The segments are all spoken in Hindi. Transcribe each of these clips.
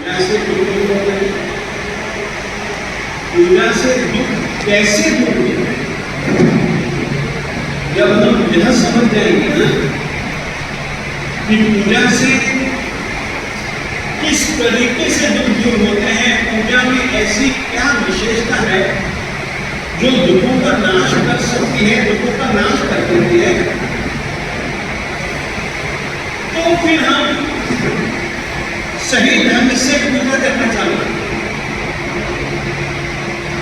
पूजा से क्यों दूर हो गए? पूजा से दुख कैसे दूर हो गए? जब हम यह समझ जाएंगे ना कि पूजा से किस तरीके से दुख दूर होते हैं, पूजा में ऐसी क्या विशेषता है जो दुखों का नाश कर सकती है, दुखों का नाश कर देती है, तो फिर हम सही ढंग से पूजा करना चालू करें।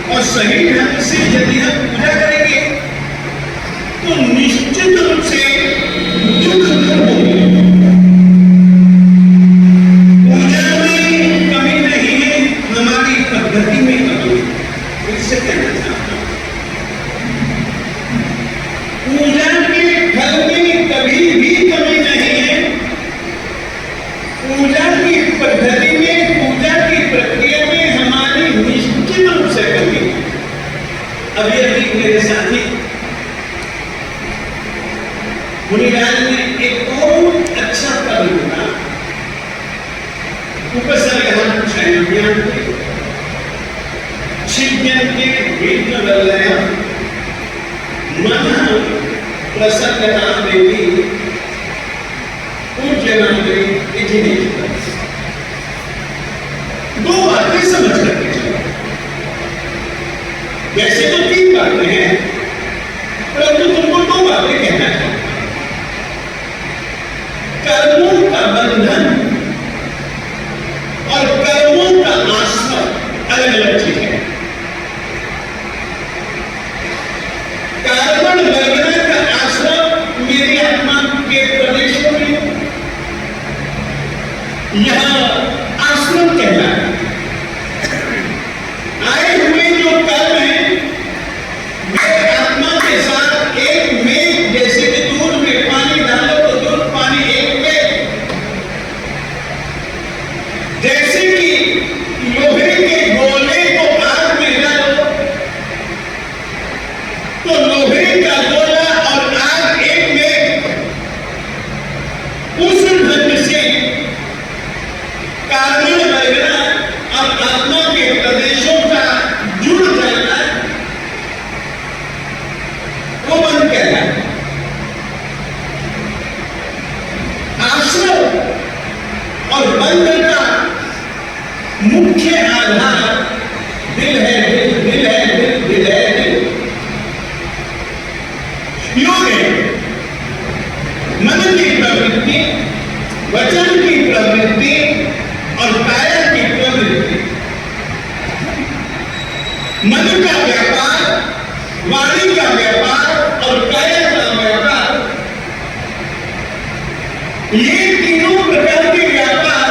और सही ढंग से यदि हम पूजा करेंगे तो निश्चित रूप से दुख दूर होंगे। पूजा में कमी नहीं है, हमारी पद्धति में कमी है। इससे कहना चाहता हूं पूजा के फल में कभी भी कमी नहीं है, पूजा की पद्धति में, पूजा की प्रक्रिया में हमारी निश्चित रूप से कमी है। अभी अभी मेरे साथी मुनिलाल ने एक बहुत अच्छा पद बोला, उपसर्ग यहाँ कुछ है, शिवजन के विघ्न वलय मन प्रसन्नता देवी पूज्य नाम इतनी। दो बातें समझ करके चलो। वैसे तो तीन बातें हैं, परंतु तुमको दो बातें कहना चाहिए। कर्मों का बंधन और कर्मों का आश्रय अलग अलग चीज है। कर्मण वर्गना का आश्रय मेरी आत्मा के प्रदेशों में यह आश्रम कहलाता है। आए हुए जो कर्म है वे आत्मा के साथ एक में, जैसे कि दूध में पानी डालो तो दूध पानी एक में, जैसे कि लोहे के गोले को आग में डालो तो लोहे का गोला और आग एक में, उस ढंग से कारण वगैरह अब आत्मा के प्रदेशों का जुड़ जाना वो बंद कहना है। आश्रय और बंधन का मुख्य आधार दिल है, दिल, दिल है, दिल, दिल है, दिल। योग है मन की प्रवृत्ति, वचन की प्रवृत्ति और काया की प्रवृत्ति। मन का व्यापार, वाणी का व्यापार और काया का व्यापार, ये तीनों प्रकार के व्यापार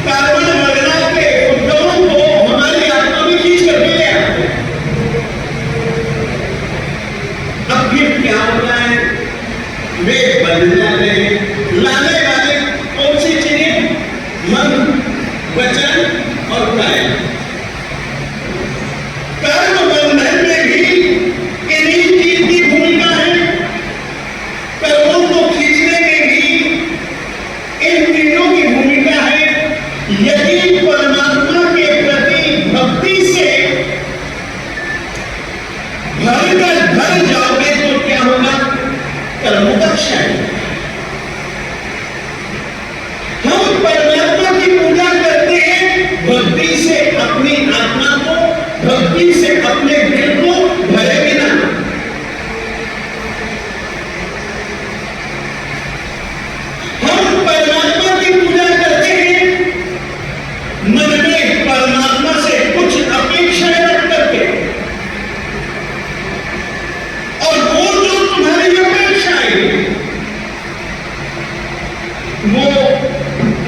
कार्बन वगैरह के उद्गमों को हमारी आत्मा में खींच करके ले आते हैं। अब फिर क्या होता है, वे बदल जाते हैं। लाने वाले कौन सी चीजें? मन, वचन और काया। कर्म बंधन में भी इन्हीं चीज की भूमिका है, कर्मों को खींचने में भी इन तीनों की भूमिका है। यदि परमात्मा के प्रति भक्ति से भर जाओगे तो क्या होगा? कर्मों का क्षय। हम परमात्मा की पूजा करते हैं भक्ति से, अपनी आत्मा को, भक्ति से अपने दिल को भरे बिना। हम परमात्मा की पूजा करते हैं मन में परमात्मा से कुछ अपेक्षा रख करके, और वो जो तुम्हारी अपेक्षाएं वो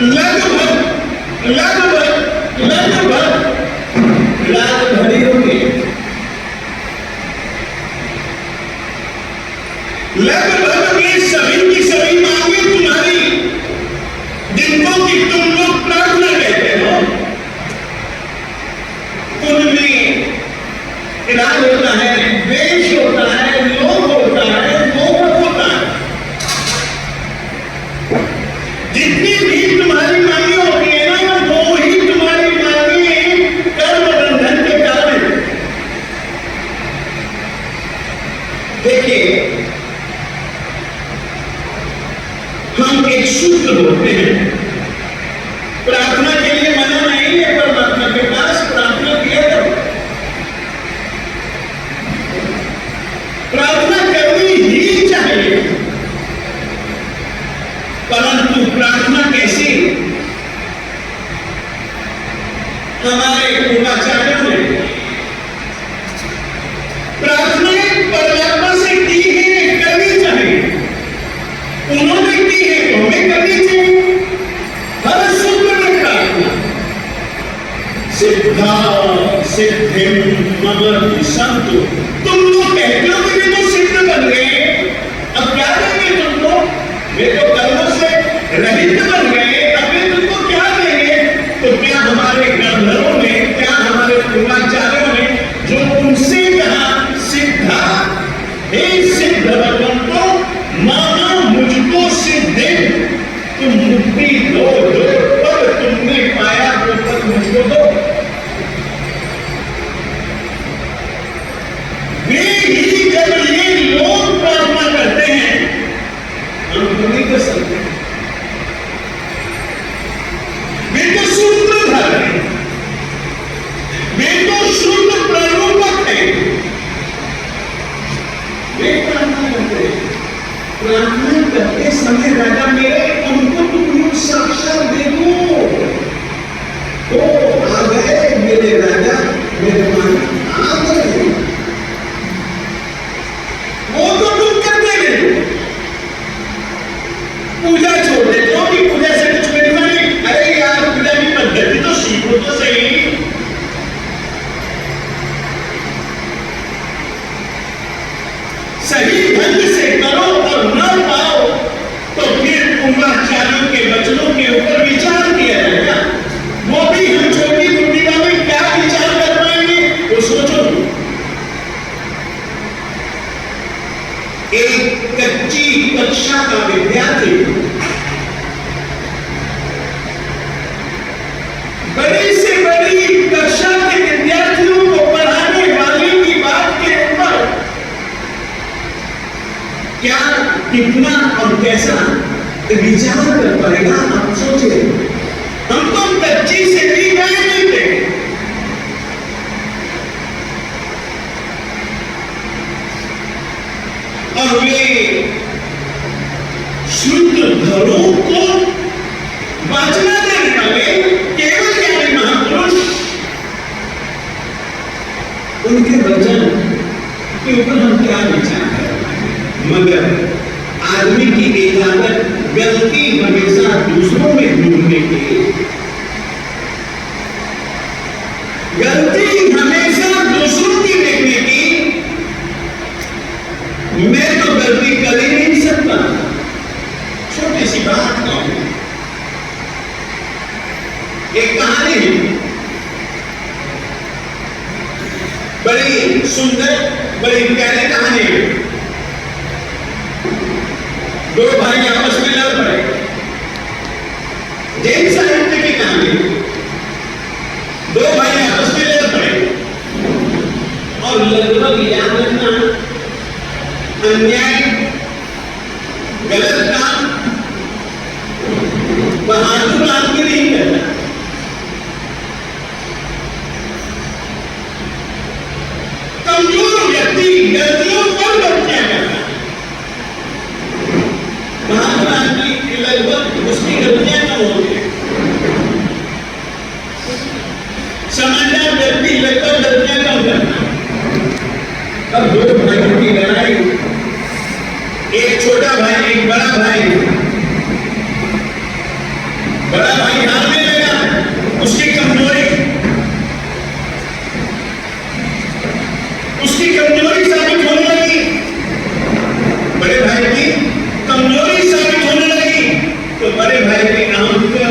लगभग लाख भरी होगी। लगभग ये सभी की सभी मांगे तुम्हारी, जिनको कि तुम लोग प्रार्थना कहते हो, उनमें राग होता है, द्वेष होता है, लोभ होता है, मोह होता है। जितनी भी तुम्हारी मांगे होती है ना हम एक सूत्र बोलते हैं, प्रार्थना के लिए मना नहीं है, परमात्मा के पास प्रार्थना किया करो। प्रार्थना करनी ही चाहिए, परंतु प्रार्थना कैसी? हमारे पूर्वाचार्यों ने प्रार्थना परमात्मा से की है, करनी चाहिए। उन्होंने की है तो हमें करनी चाहिए। हर सूत्र में प्रार्थना सिद्धा सिद्धिम मम संतु। तुम लोग कहते हो कि वे तो सिद्ध बन गए, अब क्या देंगे तुमको? वे तो कर्मों से रहित बन गए, अब वे तुमको क्या देंगे? तो क्या हमारे ग्रंथों में, क्या हमारे पूर्वाचार्यों ने जो उनसे कहा सिद्धा, हे सिद्ध भगवंतो मामा मुझको सिद्धि, तुम मुक्ति दो, जो पद तुमने पाया वो पद मुझको दो। वे ही जब ये लोग प्रार्थना करते हैं, हम तो नहीं कर सकते। वे तो सूत्रधार हैं, वे तो शुद्ध प्ररूपक हैं। वे प्रार्थना करते हैं, प्रार्थना करते समय राजा मेरे उनको तुम साक्षात देखो, तो आ गए मेरे राजा, मेरे मालिक आ गए, वो तो तुम करते गए। पूजा छोड़ देते हो कि पूजा से कुछ मिलता नहीं। अरे यार, पूजा की पद्धति तो सीखो तो सही। सही ढंग से करो और न पाओ तो फिर पूर्वाचार्यों के वचनों के ऊपर विचार किया जाएगा। वो भी हम छोटी भूमिका में क्या विचार कर पाएंगे वो सोचो। एक कच्ची कक्षा का विद्यार्थी बड़ी से बड़ी कक्षा के विद्यार्थियों को पढ़ाने वाले की बात के ऊपर क्या, कितना और कैसा विचार कर पाएगा? आप सोचिए। हम तो कच्ची से भी गए नहीं थे। और वे शुद्ध घरों को वाचना देने वाले केवल ज्ञानी महापुरुष, उनके वचन के ऊपर हम क्या विचार करें? मगर आदमी की एक आदत गलती हमेशा दूसरों में ढूंढने की, गलती हमेशा दूसरों की देखने की। मैं तो गलती कर ही नहीं सकता। छोटी सी बात कहूं, एक कहानी है, बड़ी सुंदर, बड़ी प्यारी कहानी है। दो भाई आपस में लड़ पड़े। जैन साहित्य की कहानी। दो भाई आपस में लड़ पड़े और लगभग याद रखना, अन्याय, गलत काम बहादुर आदमी नहीं करता। कमजोर व्यक्ति गलतियों पर गलतियां करता। बहादुर आदमी लगभग उसकी गलतियां कम होती है। समझदार व्यक्ति लगभग गलतियां कम करता। अब दो भाइयों की लड़ाई, एक छोटा भाई, एक बड़ा भाई। बड़ा भाई हारने लगा, उसकी कमजोरी साबित होने लगी। बड़े भाई की कमजोरी साबित होने लगी तो बड़े भाई की अहम पे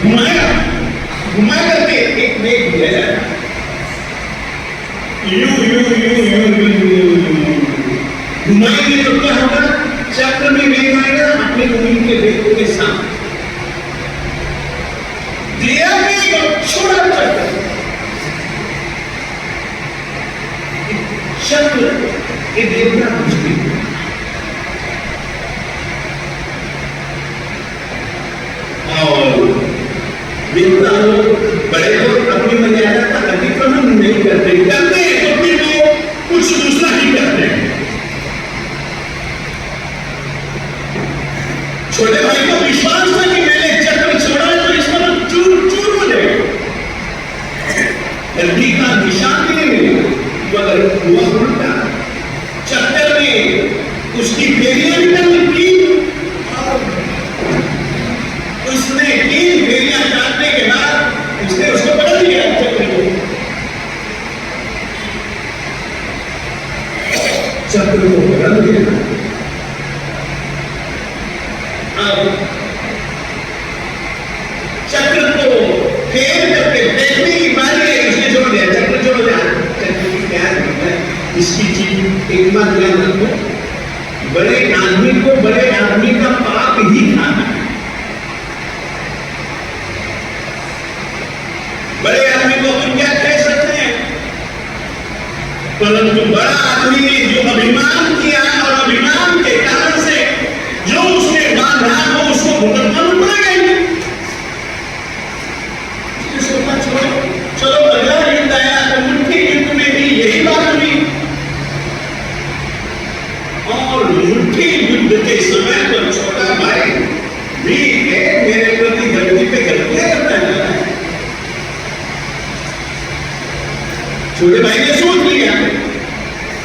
घुमाया, घुमा करके एक मेघ दिया, you you you you you घुमाएंगे तो क्या होगा? चक्र में वेग आएगा अपने जमीन के वेग के साथ। दिया वेग और छोड़ा चक्र, चक्र ये देखना मुश्किल है। और देवता लोग, बड़े लोग अपनी मर्यादा का अतिक्रमण नहीं करते, करते हैं तो फिर वो कुछ दूसरा ही करते हैं। छोटे भाई को विश्वास था कि मैंने चक्र छोड़ा है तो इसका चूर चूर हो जाएगा, हल्दी का निशान भी नहीं मिलेगा। मगर हुआ उल्टा, चक्कर में उसकी फेरियां निकल की, उसने 3 फेरियां काटने के बाद उसने उसको पकड़ लिया चक्र को, चक्र को पकड़ लिया। चक्र को फेर करके देखने की बारी है, उसने छोड़ दिया, चक्र छोड़ दिया। चक्र की क्या है, इसकी चीज एक बार ध्यान रखो, बड़े आदमी को बड़े आदमी का पाप ही खाना है। बड़े आदमी को अपन क्या कह सकते हैं, परंतु बड़ा आदमी ने जो अभिमान किया और अभिमान के कारण से जो उसने बांधा वो उसको भुगतना पड़ेगा ही। चलो बदला युद्ध आया तो मुट्ठी युद्ध में भी यही बात हुई, और मुट्ठी युद्ध के समय पर छोटा भाई भी मेरे प्रति गलती पे गलतियां करता है। छोटे भाई ने सोच लिया,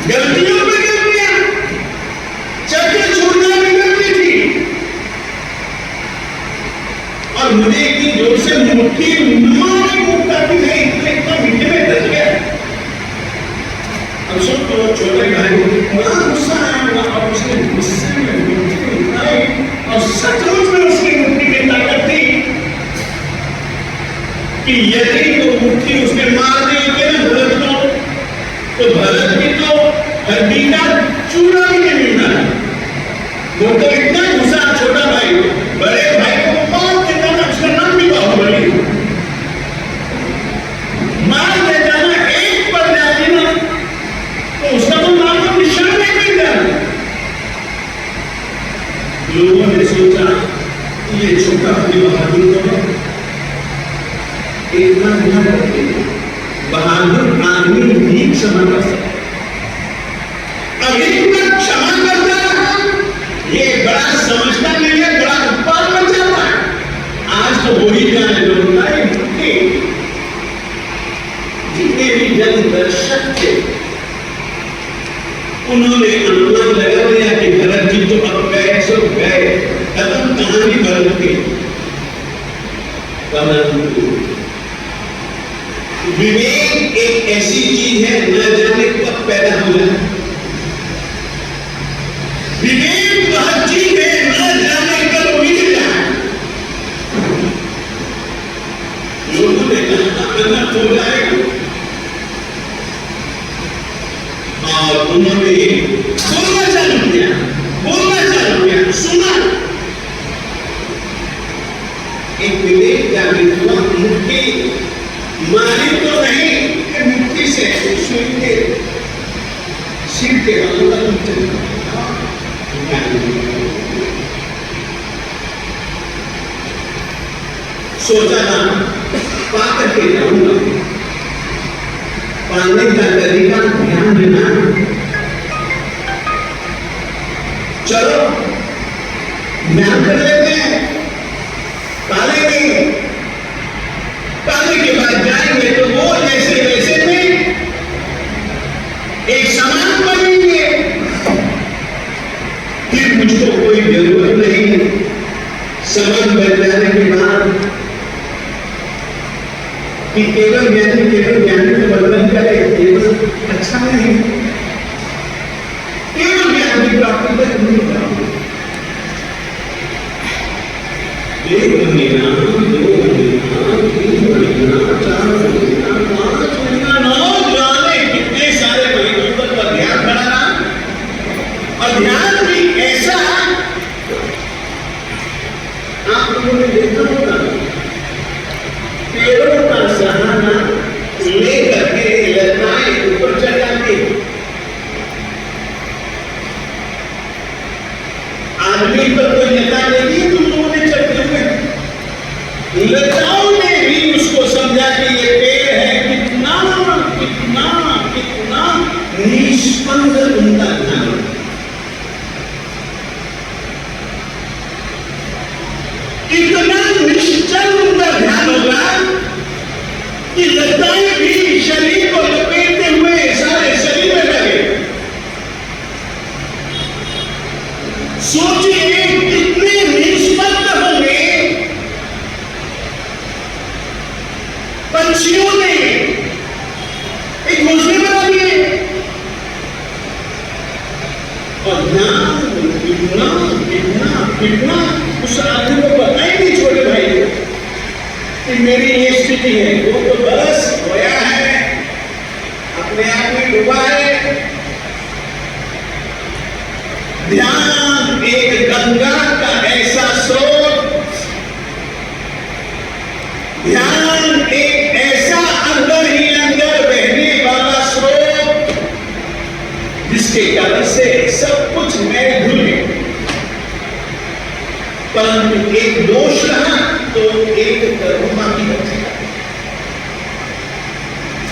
गलतियों पे गलतियां, चक्कर छोड़ना भी गलती थी, और मुझे इतनी जोर से मुट्ठी मुक्का भी नहीं, इतना मिट्टी में धस गया। अब सुन तो छोटे भाई को बड़ा गुस्सा आया, और उसने गुस्से में मुट्ठी उठाई और सचमुच में उसकी मुट्ठी की ताकत थी कि यदि वो मुट्ठी उसने मार दी कि ना भरत को, तो भरत की तो हड्डी का चूड़ा भी नहीं मिलना है। वो तो इतना गुस्सा, छोटा भाई बड़े भाई को मार देता ना, उसका नाम भी बाहुबली, मार देता ना, एक पर जाती ना तो उसका तो नाम का निशान नहीं मिल जाता। लोगों ने सोचा ये छोटा भाई बहादुर को एक बार ध्यान रखिए, बहादुर आदमी भी क्षमा कर सकता, अभी तक क्षमा करता रहा, ये बड़ा समझता नहीं है, बड़ा उत्पाद बन जाता है। आज तो वही जाने लोग आए, जितने भी जन दर्शक थे उन्होंने अनुमान लगा लिया कि भरत जी तो अब गए सो गए, खत्म कहानी भरत की। विवेक एक ऐसी चीज है न जाने कब पैदा हो जाए, विवेक वह चीज है न जाने कब मिल जाए। लोगों ने कहा अनर्थ हो जाएगा, और उन्होंने बोलना चालू किया, सुना। एक विवेक जागृत हुआ, मुट्ठी मारी तो नहीं कि मुट्ठी से सुई के सिर के अंदर सोचा था पा करके जाऊंगा, पाने का तरीका ध्यान देना। चलो ध्यान कर लेते हैं, पालेंगे, पाने के बाद जाएंगे तो वो जैसे वैसे में एक समान बनेंगे, फिर मुझको कोई जरूरत नहीं समझ बन जाने के बाद कि केवल ज्ञानी को बदलन करे, केवल अच्छा नहीं, केवल ज्ञान की प्राप्ति तक नहीं होगा। एक महीना 2 महीना 3 महीना, 4 महीना, 5 महीना, 9 जाने कितने सारे महीनों तक का ध्यान खड़ा रहा। और ध्यान भी ऐसा आप लोगों ने देखा होगा, पेड़ों का सहारा लेकर के लताएं ऊपर चढ़ जाती। आदमी पर कोई लता देखी तुम लोगों ने चढ़ते हुए? लताओं ने भी उसको समझा कि ये पेड़ है। कितना कितना कितना निष्पंद उनका ध्यान, इतना निश्चल उनका ध्यान होगा कि लताएं भी शरीर को लपेटते हुए सारे शरीर में लगे। सोचिए कितने निष्पन्द होंगे। पंछियों ने एक घोंसले बना दिए और ध्यान कितना कितना कितना उस आदमी को पता ही नहीं, छोटे भाई कि मेरी ये स्थिति है। वो तो बस रोया है, अपने आप में डूबा है। ध्यान एक गंगा का ऐसा स्रोत, ध्यान एक ऐसा अंदर ही अंदर बहने वाला स्रोत जिसके कारण से सब कुछ मैं भूल गया। परंतु एक दोष रहा तो एक कर्म बाकी बच गया।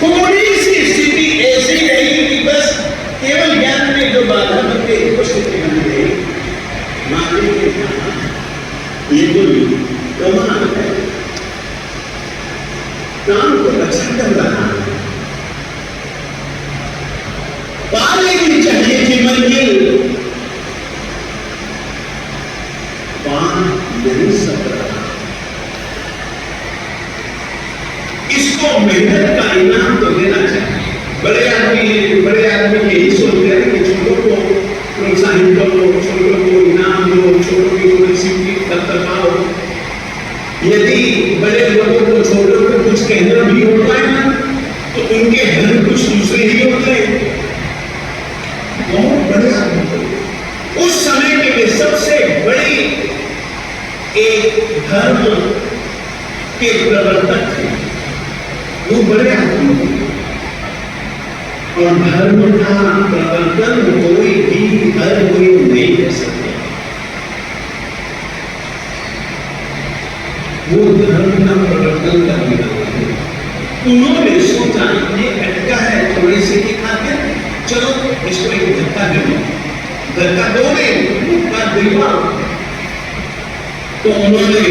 थोड़ी सी स्थिति ऐसी रही कि बस केवल ज्ञान में जो बाधा बनते उपस्थिति बन गई। मालिक ने कहा ये तो कमाल है, काम को अच्छा कर रहा है, पा लेनी चाहिए कि मंजिल, पा नहीं सक रहा। इसको मेहनत का इनाम तो देना चाहिए। बड़े आदमी यही सोचते हैं कि छोटों को प्रोत्साहित करो, छोटों को इनाम दो, छोटों की थोड़ी सी पाओ। यदि बड़े लोगों को छोटों को कुछ कहना भी होता है ना, तो उनके धन कुछ दूसरे ही होते हैं। बहुत बढ़िया। उस समय के लिए सबसे बड़ी एक धर्म के प्रवर्तक थे वो बड़े आदमी। और धर्म का प्रवर्तन कोई भी हर कोई नहीं कर सकते। वो धर्म का प्रवर्तन करने वाले उन्होंने सोचा ये अटका है थोड़ी सी की खातिर, चलो इसको एक धक्का दे दो। धक्का दोगे दिलवा। तो उन्होंने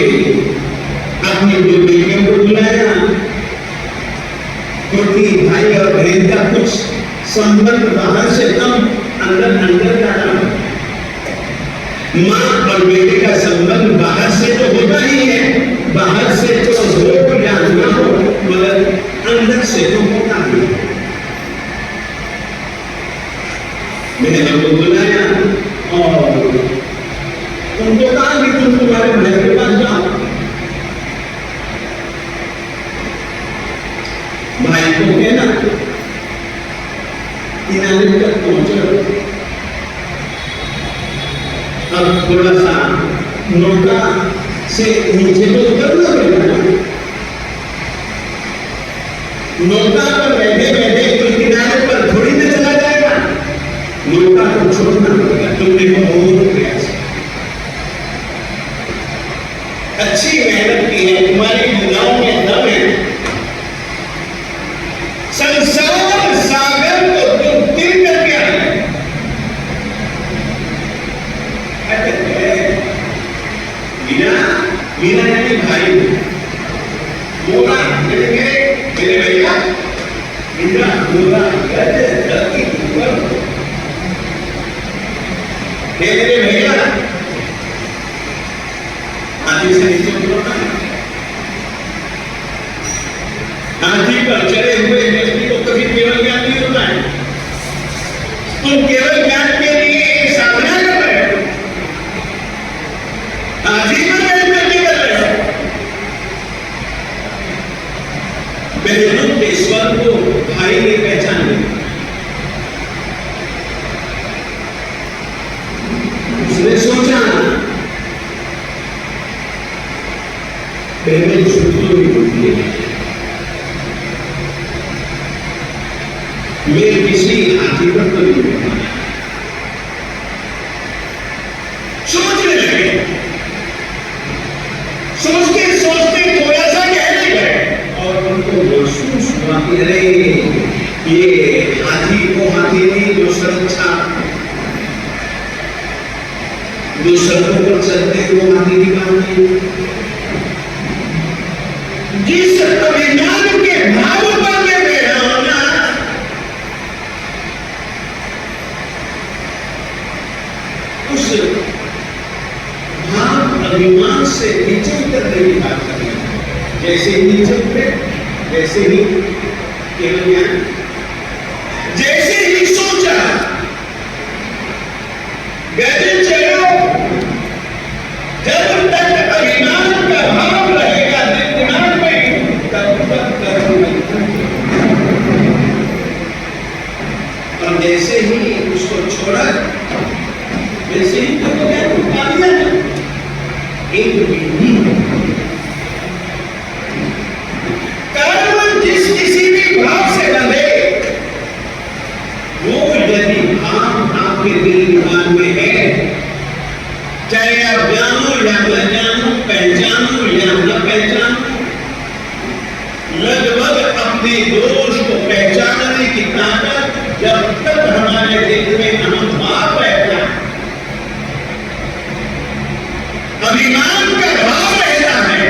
अपनी दो बेटियों को बुलाया, क्योंकि भाई और बहन का कुछ संबंध बाहर से कम अंदर का नाम। माँ और बेटे का संबंध बाहर से तो होता ही है, बाहर से तो हो या ना हो, मगर अंदर से तो होता ही है। मैंने उनको बुलाया और उनको कहा कि तुम तुम्हारे भाई के पास जाओ। भाई को कहना किनारे तक पहुंचो। अब थोड़ा सा नौका से नीचे तो उतरना पड़ेगा। नौका पर बैठे बैठे कोई किनारे पर थोड़ी ना चला जाएगा, नौका को छोड़ना पड़ेगा। तुमने बहुत प्रयास, अच्छी मेहनत की है, तुम्हारी भुजाओं में दम है। संसार सागर को तुम तिर करके आए। मीरा यानी भाई, मोरा मेरे भैया, मीरा मोरा धरती ऊपर, मेरे भैया हाथी से नीचे उतरना है। हाथी पर चढ़े हुए व्यक्ति को कभी केवल ज्ञान नहीं होता है। तुम केवल ज्ञान के लिए साधना कर रहे हो, हाथी पर बैठ करके कर रहे हो। ईश्वर को भाई ने पहचान लिया। उसने सोचा पहले छुट्टियों में होती है, मैं किसी हाथी पर तो नहीं होता। सोचने लगे, सोचते सोचते थोड़ा सा कहने गए और उनको महसूस हुआ कि अरे ये हाथी को हाथी नहीं, जो सुरक्षा जो सड़कों पर चलते हैं वो हाथी की काम नहीं। जिस अभिमान के भाव पर मैं बैठा हूं ना, उस भाव अभिमान से नीचे उतरने की बात कर रही है। जैसे ही नीचे उतरे वैसे ही केवल ज्ञान, जैसे ही सोचा गए चलो। जब तक अभिमान का भाव रहेगा दिमाग में, तब तक कर्म नहीं। और जैसे ही उसको छोड़ा, वैसे ही तो पालिया एक विधि कर्म जिस किसी भी भाव से बंधे, वो यदि भाव आपके दिल दिमाग में है, चाहे आप जानो या न जानो, पहचानो या न पहचानो, लगभग अपने दोष को पहचानने की ताकत जब तक हमारे दिल में हम भाव रहता है, अभिमान का भाव रहता है,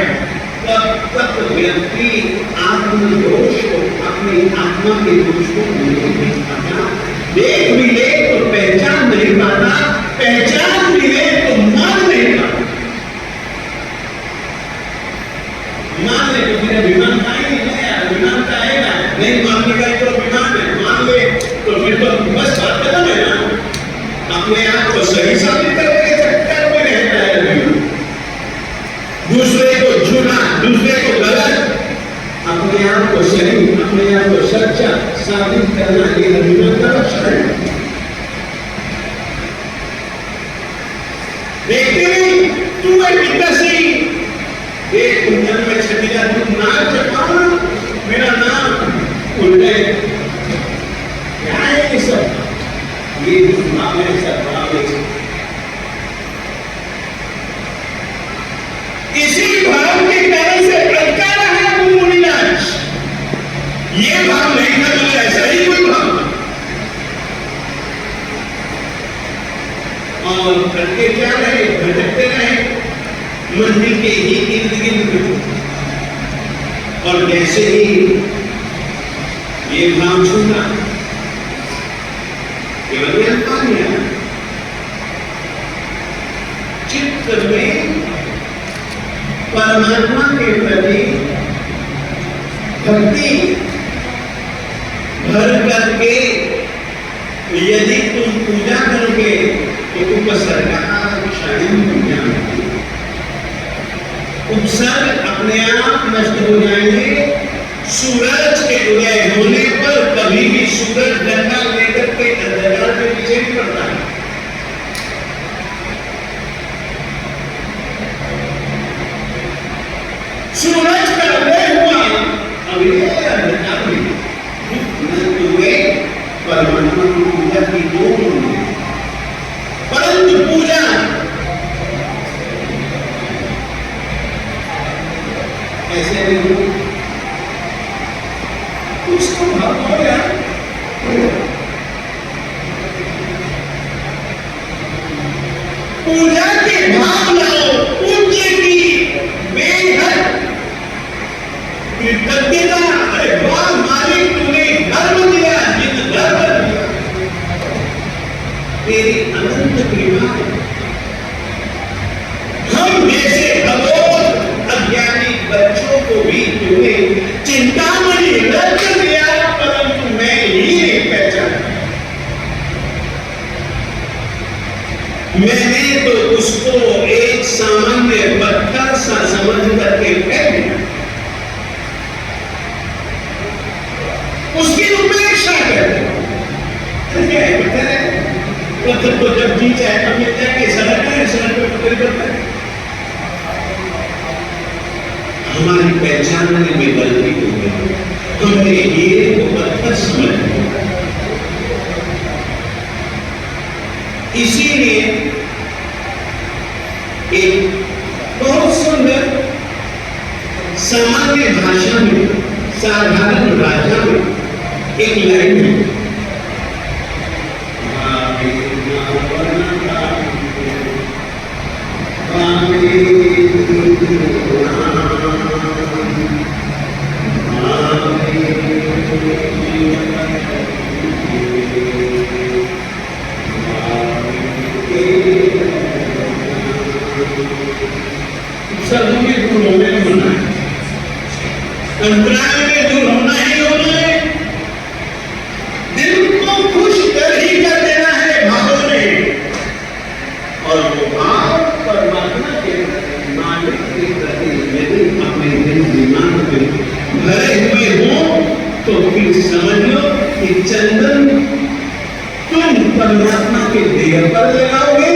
तब तक व्यक्ति आत्मदोष को, अपनी आत्मा के दोष को नहीं देख पाता। देख भी ले तो पहचान नहीं पाता, पहचान भी ले तो मान नहीं पाता। मान ले तो फिर अभिमान का ही नहीं है, अभिमान का आएगा नहीं। मानने का तो अभिमान है, मान ले तो फिर तो बस बात खत्म है ना। अपने आप को सही साबित करने के चक्कर में रहता है, दूसरे को झूठा, दूसरे को गलत, अपने आप को सही, अपने आप को सच्चा साबित करना ये अभिमान का लक्षण है। देखते नहीं तू है पिता सी, एक दुनिया में छठी जा, तू नाम चपाना, मेरा नाम उल्टे क्या है ये सब, ये मामले सब मामले। इसी भाव के कारण से अटका रहा है वो मुनिराज। ये भाव नहीं था तो ऐसा ही कोई भाव, और करके क्या रहे, भटकते रहे मंदिर के ही इर्द गिर्द। और जैसे ही ये भाव छूटा, केवल ज्ञान पा लिया, चित्त में परमात्मा के प्रति भक्ति भर करके यदि तुम पूजा करोगे तो उपसर्ग उपसर्ग अपने आप नष्ट हो जाएंगे। सूरज के उदय होने पर कभी भी सूरज डंडा लेकर के अंधकार के पीछे नहीं पड़ता है। सूरज का उदय हुआ, अब ये अंधकार में हुए परमात्मा की पूजा की दो, परंतु पूजा ऐसे नहीं उसको भाव हो गया। पूजा के भाव लाओ, पूज्य की बेहद कृतज्ञता। अरे वाह मालिक, तूने धर्म दिया, जिन धर्म दिया, तेरी अनंत कृपा। हम जैसे अबोध अज्ञानी बच्चों को भी तूने चिंतामणि रख दिया, परंतु मैं ही नहीं पहचाना। मैंने तो उसको एक सामान्य पत्थर सा समझ करके फेंक दिया। हमारी पहचानने में गलती हो गई, हमने हीरे को पत्थर समझ लिया। इसीलिए एक बहुत सुंदर सामान्य भाषा में, साधारण भाषा में एक लाइन है, सर्वों में दूर होने होना है, अंतराल में दूर होना ही होना है, दिल को खुश कर ही कर देना है भावों ने, और वो भाव परमात्मा के प्रति, मालिक के प्रति यदि अपने दिल दिमाग में भरे हुए हो तो फिर समझ लो कि चंदन तुम परमात्मा के देह पर लगाओगे,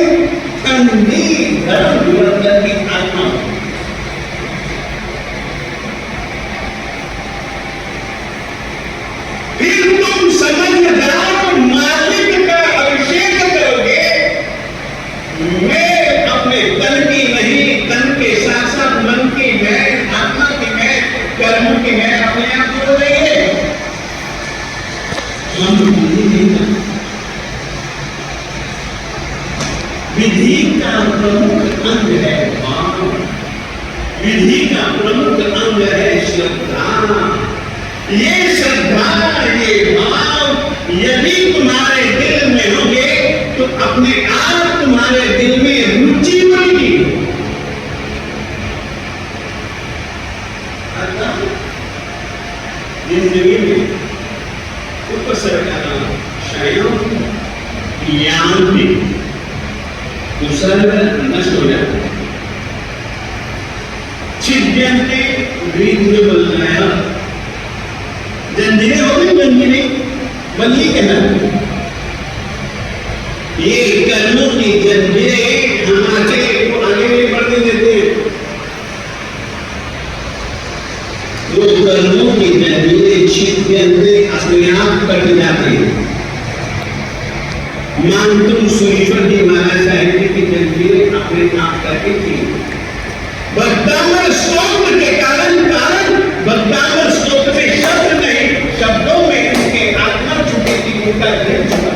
ठंडी धर्म निरंतर की आत्मा, फिर तुम समझदार मालिक का अभिषेक करोगे। मैं अपने तन की नहीं, तन के साथ साथ मन की मैं, आत्मा की मैं, कर्मों की मैं अपने आप को रही है। हम नहीं जानते विधि का प्रमुख अंग है भाव, विधि का प्रमुख अंग है श्रद्धा। ये श्रद्धा, ये भाव यदि तुम्हारे दिल में होंगे तो अपने आप तुम्हारे दिल में रुचि बनेगी। जिंदगी में उपसर्ग यांति उपसर्ग नष्ट हो जाता है, छिद्यन्ते वीर्य बलनाया, जंजीरें हो गई, जंजीरें बल्ली कहलाती है। ये कर्मों की जंजीरें हमारे को आगे नहीं बढ़ने देते, वो कर्मों की जंजीरें छिद्यन्ते अपने आप कट जाती है। मानतुम सुरीश्वर जी महाराज साहिब की जंजीरें अपने आप करके थी। भक्तामर स्तोत्र के कारण भक्तामर स्तोत्र में शब्द नहीं, शब्दों में उनके आत्मा छुपी थी, उनका दिल छुपा,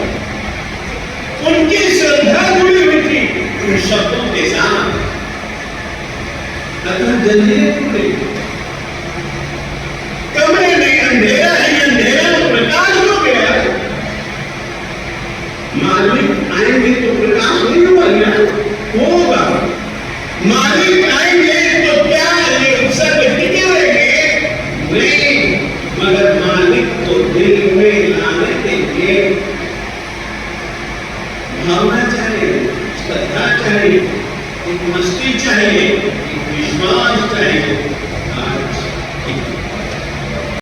उनकी श्रद्धा जुड़ी हुई थी उन शब्दों के साथ। अतः जंजीरें टूटे, कमरे में अंधेरा ही अंधेरा, प्रकाश हो गया। मालिक आएंगे तो प्रकाश नहीं होगा, मालिक आएंगे तो क्या ये उपसर्ग टिके रहेंगे? नहीं, मगर मालिक को दिल में लाने के लिए भावना चाहिए, श्रद्धा चाहिए, एक मस्ती चाहिए, एक विश्वास चाहिए। आज